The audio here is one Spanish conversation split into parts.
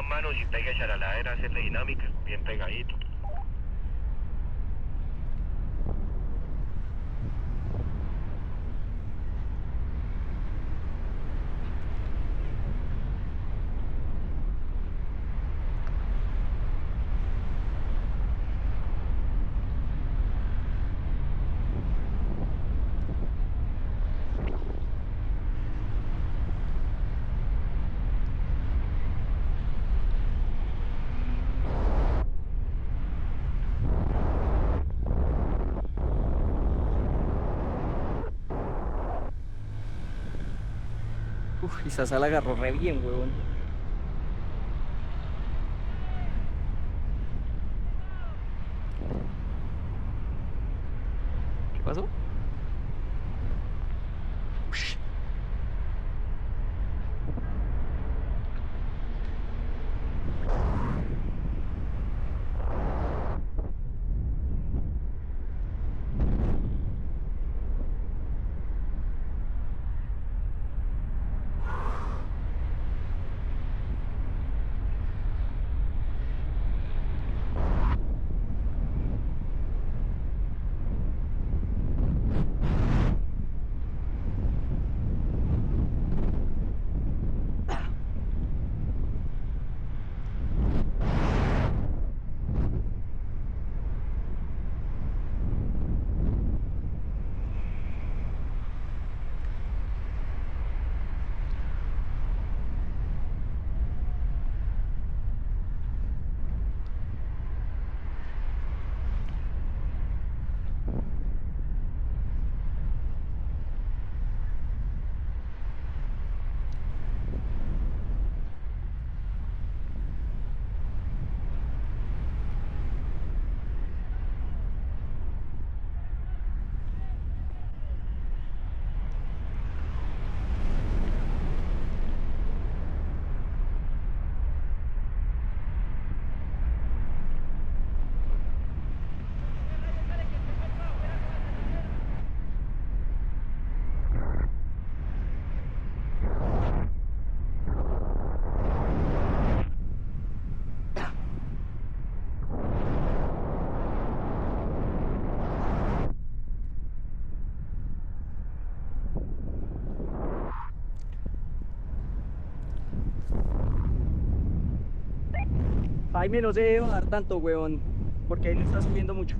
manos y pégase a la ladera, hacerle dinámica, bien pegadito. Uf, y Sasa la agarró re bien, huevón. ¿Qué pasó? Ush. 'Jaime, no se debe bajar tanto, huevón, porque él está subiendo mucho.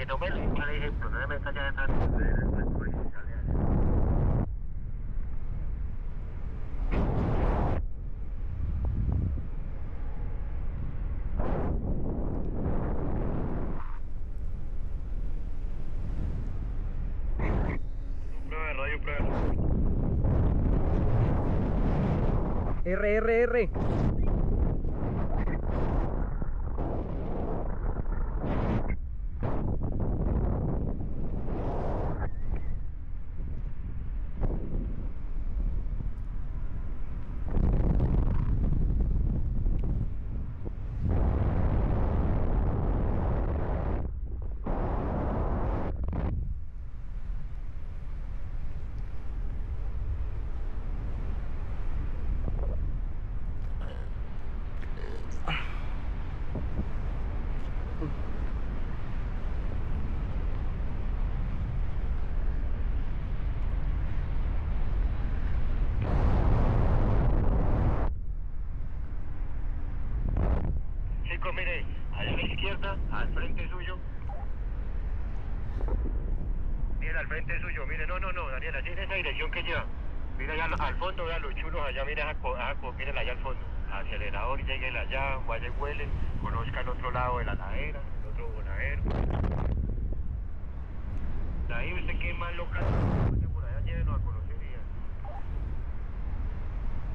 que no me le por ejemplo, no me meta ya detrás. Prueba de radio, prueba. R. Chico, mire, allá a la izquierda, al frente suyo. Mire, al frente suyo, mire, no, Daniela, así en esa dirección que lleva. Mira allá al fondo, vea los chulos allá, mire, miren allá al fondo. Acelerador, lleguen allá, vaya y huele, conozcan otro lado de la ladera, el otro bonadero. De ahí usted que es más local, vaya por allá, llévenos a conocería.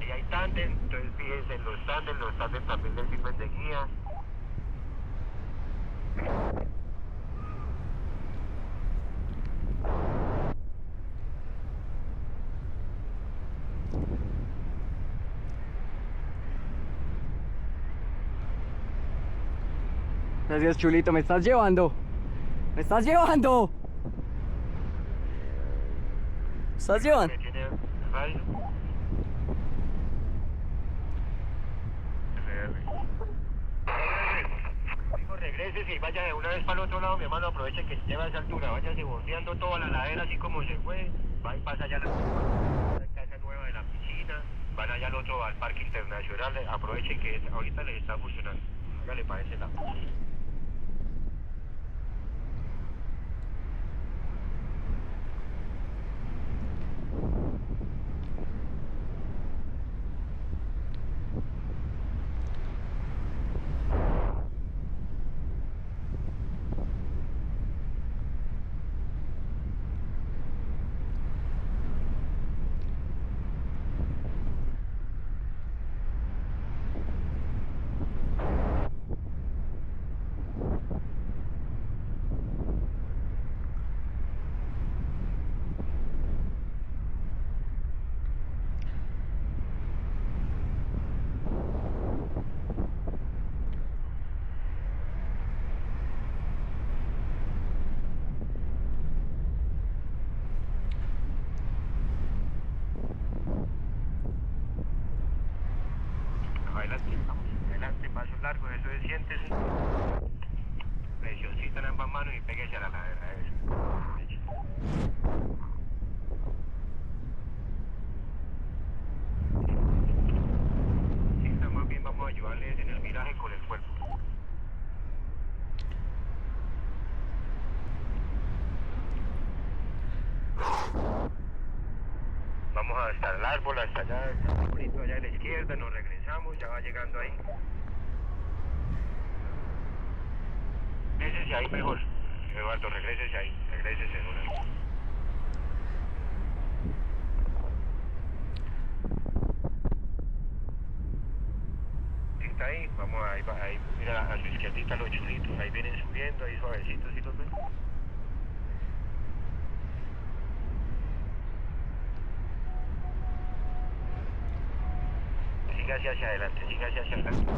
Y hay tándem, entonces fíjense en los tándem también les sirven de guía. Gracias, chulito, me estás llevando. Me estás llevando. ¿Me estás llevando? ¿Me tiene radio? Regrese y vaya de una vez para el otro lado, mi hermano, aproveche que lleva a esa altura, váyase bordeando toda la ladera así como se fue, va y pasa allá a la casa nueva de la piscina, van allá al otro, al parque internacional, aproveche que ahorita les está funcionando, hágale para ese lado. Adelante, paso largo, eso es, siéntese. Presioncita en ambas manos y péguese a la ladera, eso. Sienta más bien, vamos a ayudarles en el viraje con el cuerpo. Vamos hasta el árbol, hasta allá, allá a la izquierda, nos regresamos, ya va llegando ahí. Regrésese ahí mejor, Eduardo, regrésese ahí, regrésese en una. Sí, está ahí, vamos ahí, mira a su izquierdita los chulitos, ahí vienen subiendo, ahí suavecitos, ¿sí los ven? Sígase hacia adelante, sígase hacia adelante.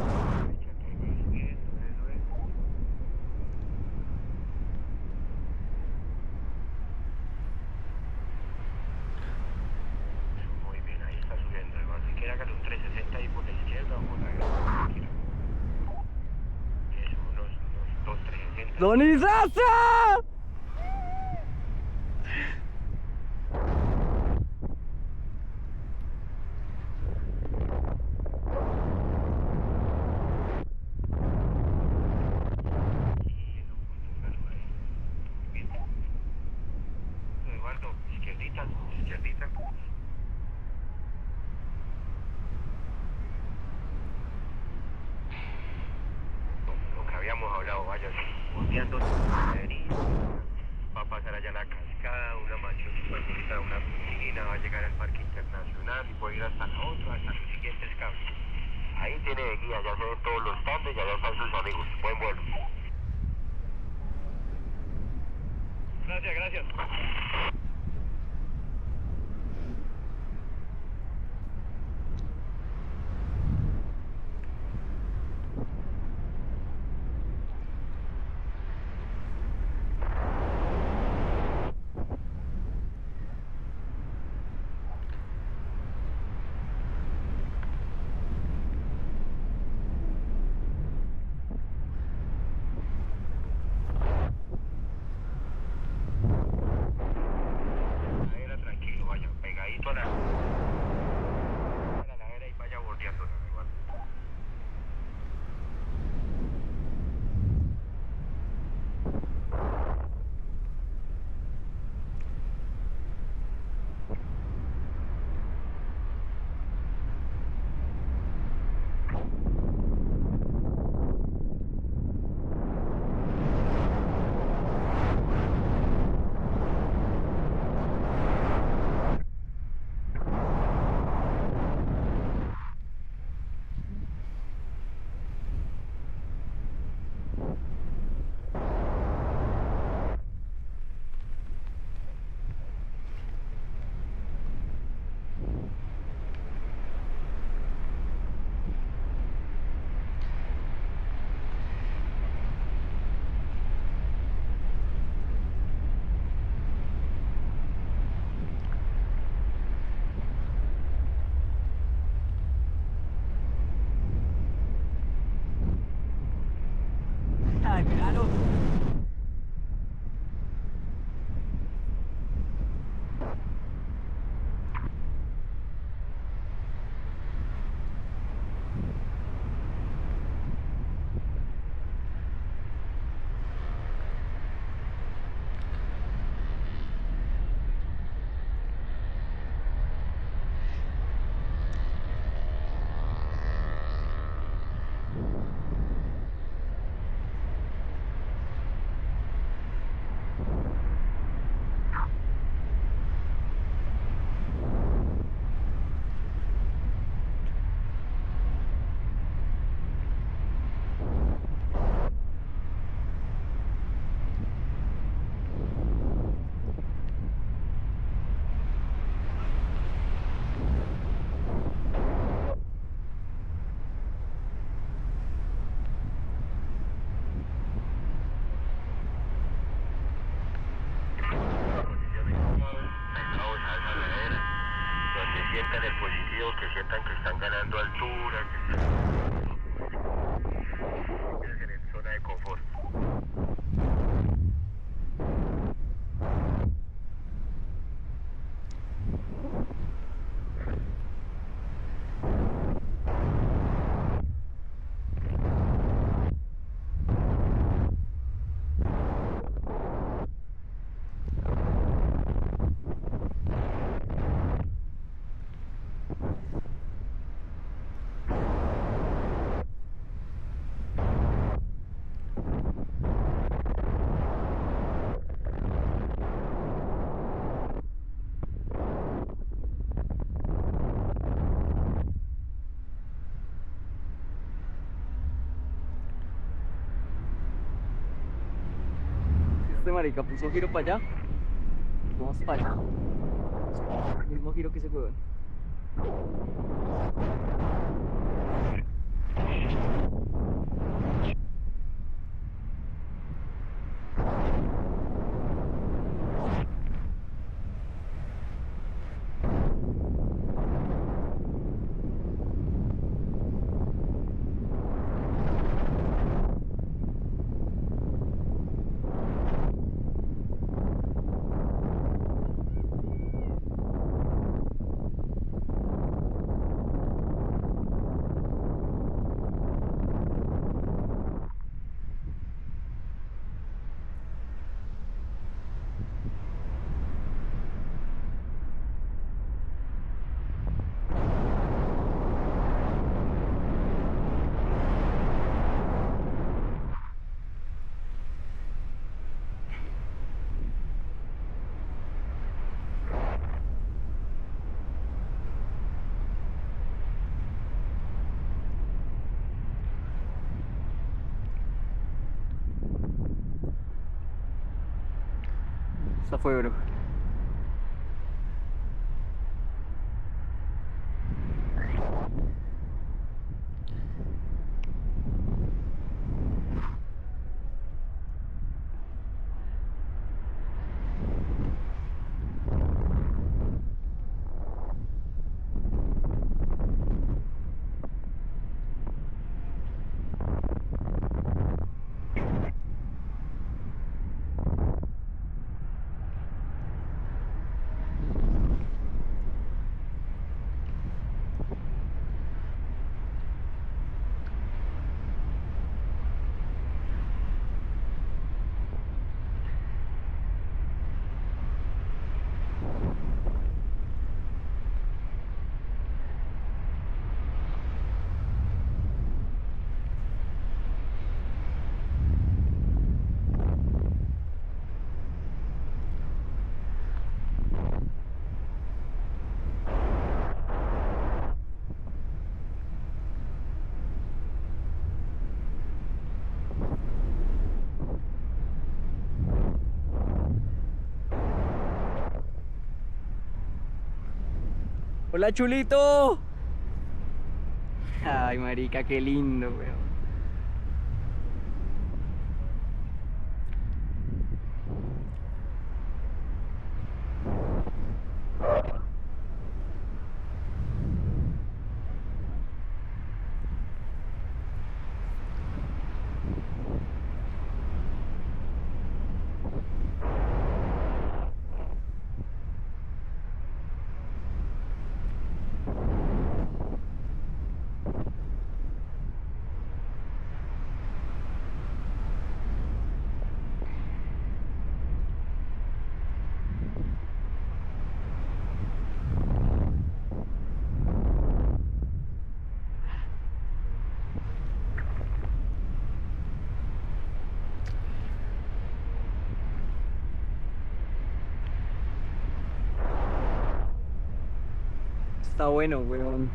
Muy bien, ahí está subiendo. Si quiere hágale un 360 ahí por la izquierda o por la derecha. Eso, unos 2, 360. ¡Donizaza! váyase volteando va a pasar allá a la cascada, una mansión súper bonita, una piscina, va a llegar al Parque Internacional y puede ir hasta la otra, hasta los siguientes cables. Ahí tiene de guía, ya se ven todos los stands y allá están sus amigos. Buen vuelo. Gracias, gracias. Tranquilo, vaya pegadito a la ladera y vaya bordeando igual. Ay, verano. Donde sientan el positivo, que sientan que están ganando altura, que están en zona de confort. Este marica puso giro para allá. Vamos para allá. Mismo giro que ese huevón. Esta fue, bro. Hola, chulito. Ay, marica, qué lindo, weón. Está bueno, weón.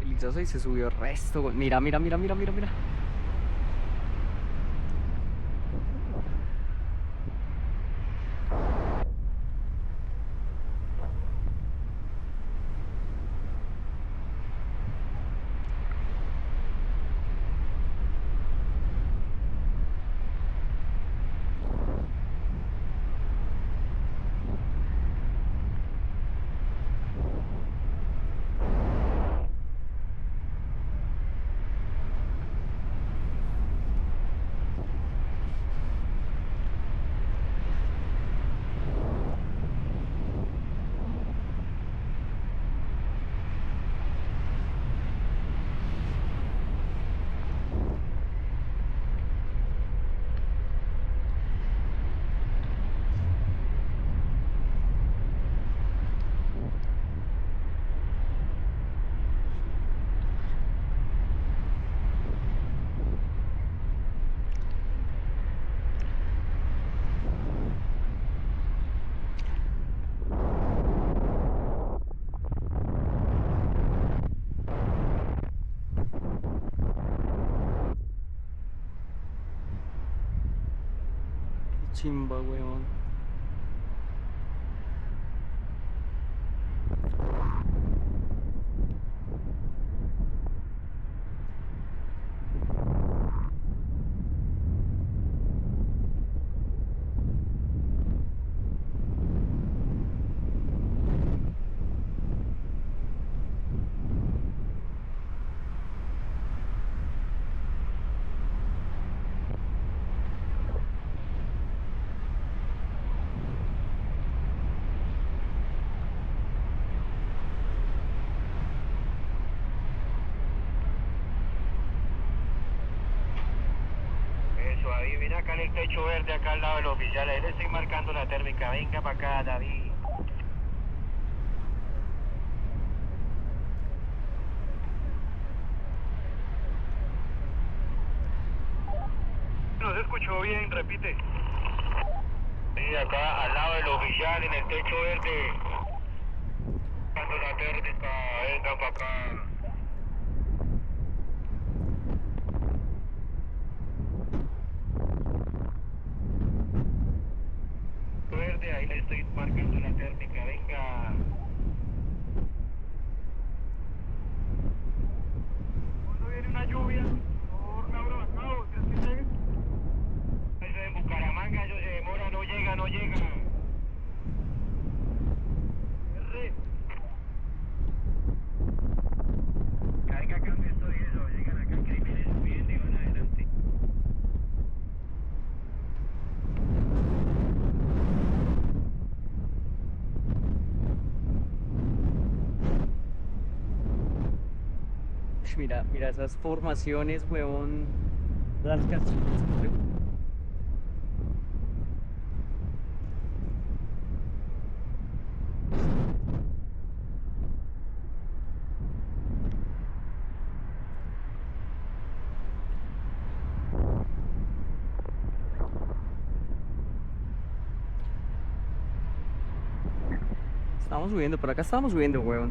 Delicioso y se subió el resto, weón. Mira, mira, mira, mira, mira, mira. Qué chimba, weón. acá en el techo verde, acá al lado del oficial. Ahí le estoy marcando la térmica. Venga para acá, David. No se escuchó bien, repite. Sí, acá al lado del oficial, en el techo verde. Marcando la térmica. Venga para acá. Verde, ahí le estoy marcando la térmica. Venga. ¿Cuándo viene una lluvia? Por Lauro Bacao, ¿sí es que llega? Eso en Bucaramanga, eso se demora, no llega, no llega. R. Caiga cambio esto y eso, llegan acá crímenes subiendo y van adelante. Ush, mira, mira esas formaciones, huevón. Las canciones. Estamos subiendo, por acá estamos subiendo, huevón.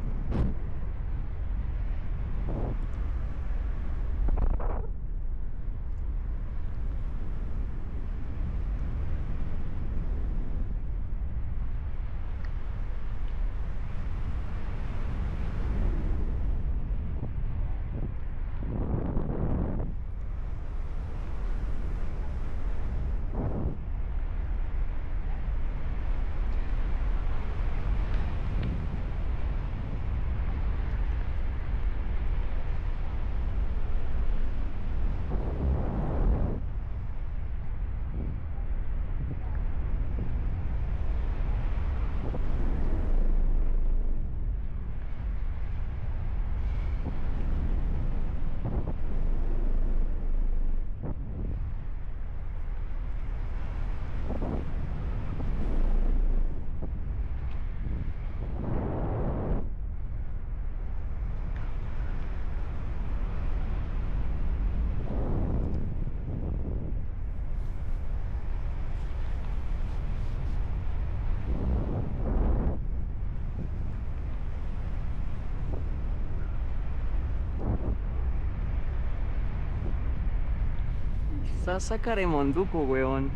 Sasa Caremonduco, weón.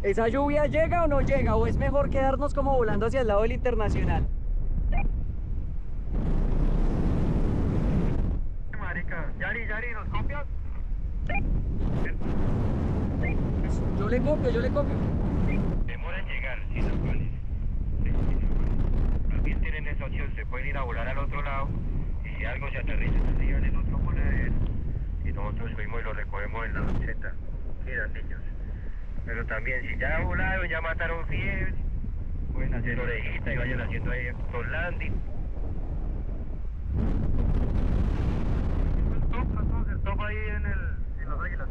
¿Esa lluvia llega o no llega? ¿O es mejor quedarnos como volando hacia el lado del internacional? Marica, Yari, ¿nos copias? Yo le copio. Demora en llegar, sí, normales. Sí. También tienen esa opción, se pueden ir a volar al otro lado y si algo se aterriza arriba en el otro voladero y nosotros fuimos y lo recogemos en la Z. Quedan niños. Pero también si ya volaron, ya mataron fiebre, pueden hacer orejita y vayan haciendo ahí con landing. Stop ahí en los águilas.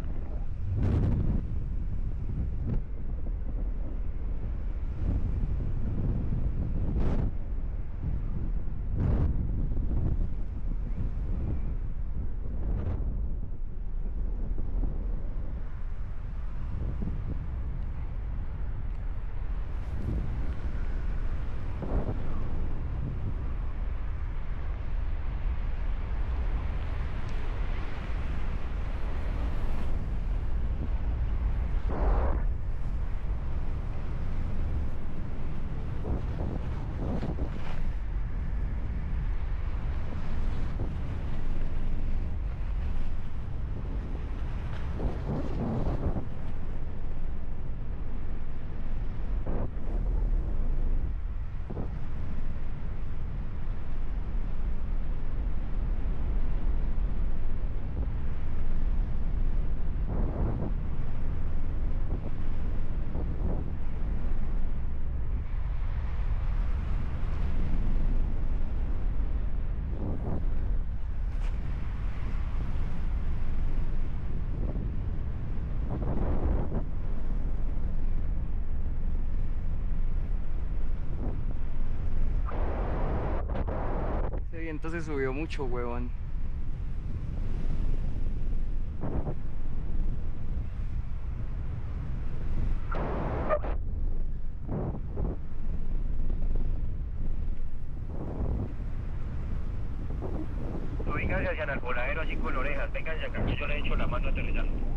Ese viento se subió mucho, huevón. Vénganse hacia el voladero así con orejas, vénganse acá, que yo le he hecho la mano aterrizando.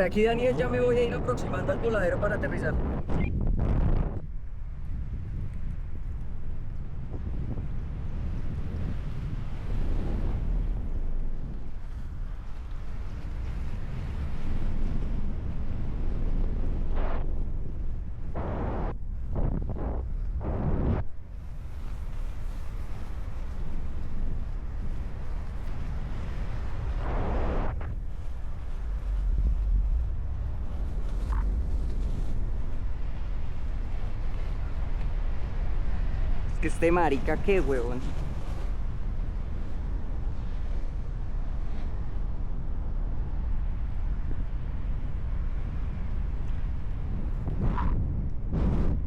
Aquí Daniel, ya me voy a ir aproximando al voladero para aterrizar. Es que este marica, qué huevón.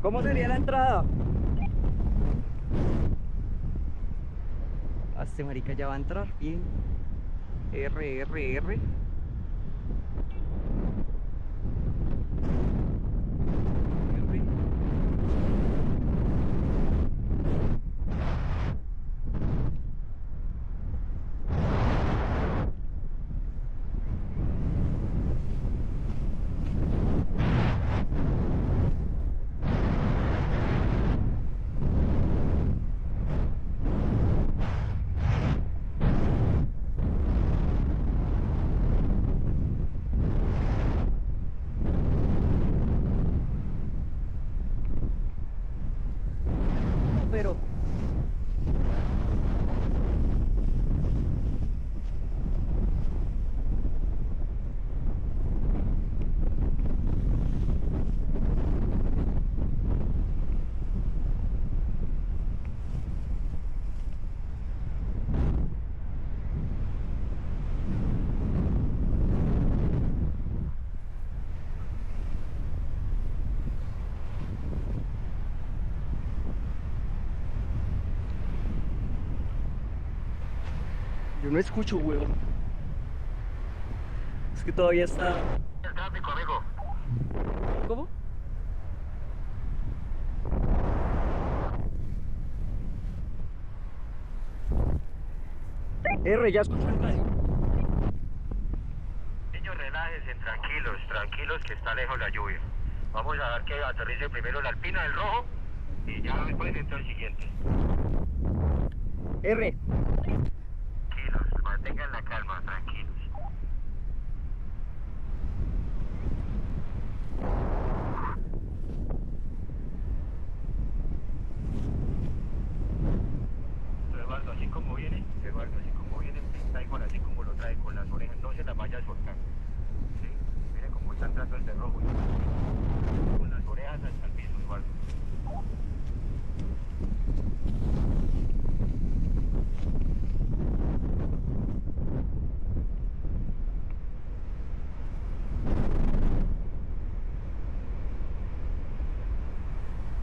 ¿Cómo sería la entrada? Este marica ya va a entrar bien. R. no escucho, weón. Es que todavía está... El tráfico, amigo. ¿Cómo? R, ya escucho el radio. Niños, relájense, tranquilos, tranquilos, que está lejos la lluvia. Vamos a dar que aterrice primero la alpina del rojo y ya después entra el siguiente. R. Tranquilos, mantengan la calma, tranquilos. Eduardo, así como viene, está igual así como lo trae con las orejas, no se las vaya a soltar. ¿Sí? Mire cómo está entrando el de rojo. Con las orejas hasta el piso, Eduardo.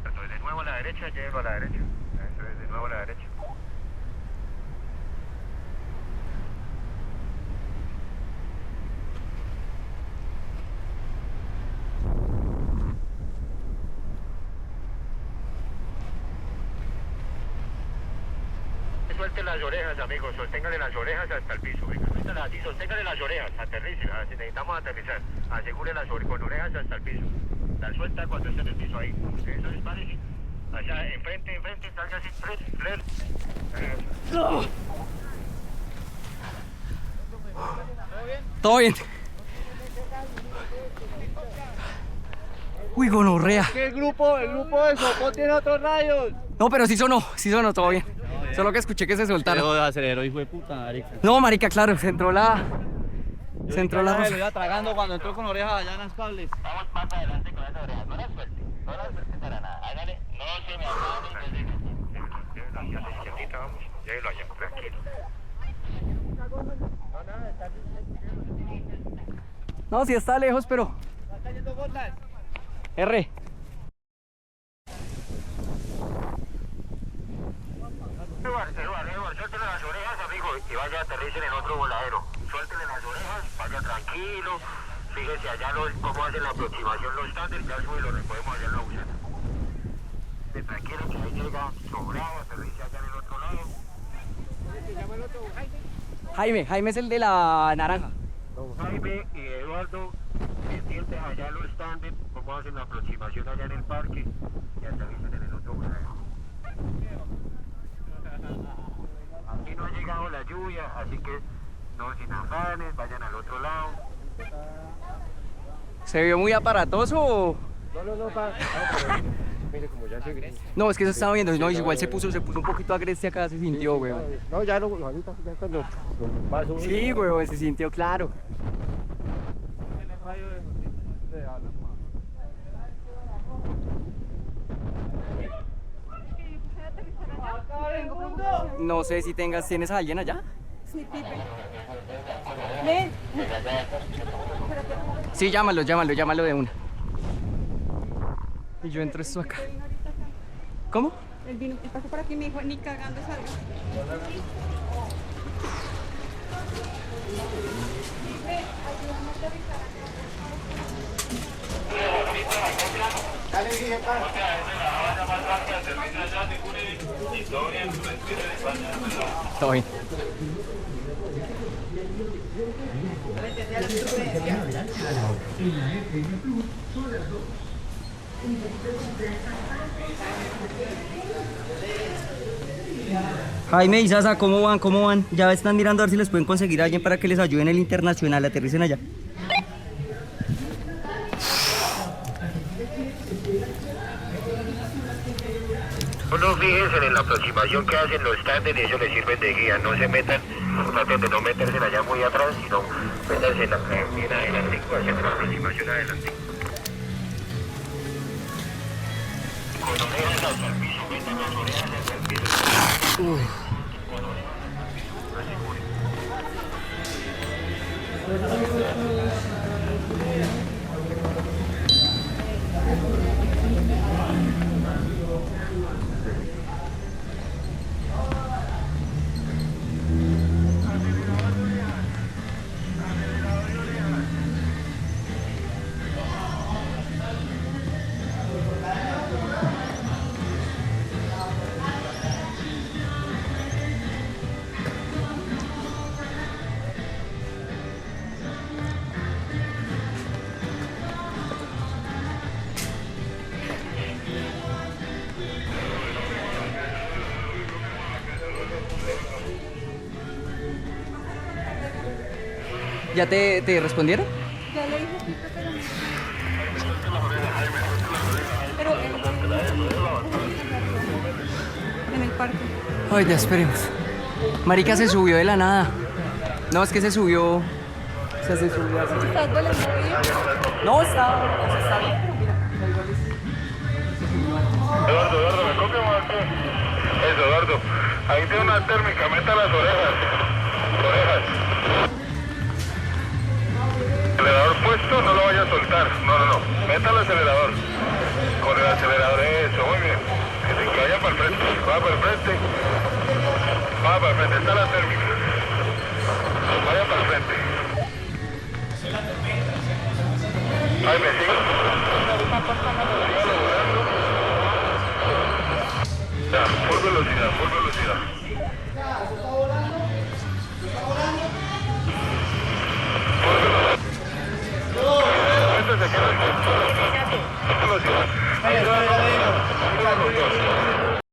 Entonces, de nuevo a la derecha, llevo a la derecha. Eso es, de nuevo a la derecha. Suelte las orejas, amigos, sosténgale las orejas hasta el piso, venga, suéltala así, sosténgale las orejas, aterrice, así necesitamos aterrizar, asegure las con orejas hasta el piso, la suelta cuando esté en el piso ahí, eso es fácil, allá, enfrente, salga así, fler, Todo bien. Uy, gonorrea. Que el grupo de Sopó tiene otros rayos. No, pero sí sonó, todo bien. Solo que escuché que se soltaron. Aceleró, hijo de puta, marica. No, marica, claro, se entró la Lo rosa. iba tragando cuando entró con orejas allá en las cables. vamos más adelante con esas orejas, no las suelte para nada, hágale, no se me apague, hacia la izquierdita, vamos, llévelo allá, tranquilo. No, sí está lejos, pero... Están cayendo gotas. R. Eduardo, suéltele las orejas, amigo, y vaya a aterricen en otro voladero. Suéltele las orejas, vaya tranquilo, fíjese allá cómo hacen la aproximación los estándares, ya sube y lo recogemos allá en la buseta. Tranquilo que ahí llega sobrado, aterrice allá en el otro lado. Jaime es el de la naranja. Jaime y Eduardo, pendientes allá los estándares, cómo hacen la aproximación allá en el parque y aterricen en el otro voladero. Aquí no ha llegado la lluvia, así que no sin afanes, vayan al otro lado. ¿Se vio muy aparatoso? Mire, como ya se gris. No, es que eso estaba viendo, no, igual se puso un poquito agreste acá, se sintió, weón. No, ya lo ahorita, ya cuando va a subir. Sí, weón, se sintió claro. No sé si tienes a alguien allá. Sí, Pipe. Ven. Sí, llámalo de una. Y yo entro esto acá. ¿Cómo? Él vino, él pasó por aquí y me dijo, ni cagando salga. Todo bien. Jaime y Sasa, ¿cómo van? ¿Cómo van? Ya están mirando a ver si les pueden conseguir a alguien para que les ayude en el internacional, aterricen allá. No fíjense en la aproximación que hacen los stands y ellos les sirven de guía, no se metan, traten de no meterse allá muy atrás, sino métanse bien adelante, haciendo la aproximación adelante. Con orejas hasta el piso, metan las orejas hasta el piso. Con orejas hasta el piso, aseguren. ¿Ya te respondieron? Ya le dije sí, pero en el parque. Ay, ya esperemos. Marica se subió de la nada. No, es que se subió. O sea, se subió así. ¿Estás volando bien? No, está bien, pero mira, igual es. Eduardo, me copia más aquí. Eso, Eduardo. Ahí tiene una térmica, meta las orejas. Orejas. Acelerador puesto, no lo vaya a soltar. No. Meta el acelerador. Con el acelerador, eso, muy bien. Que vaya para el frente. Vaya para el frente. Vaya para el frente, está la térmica. Vaya para el frente. Ay, me sigue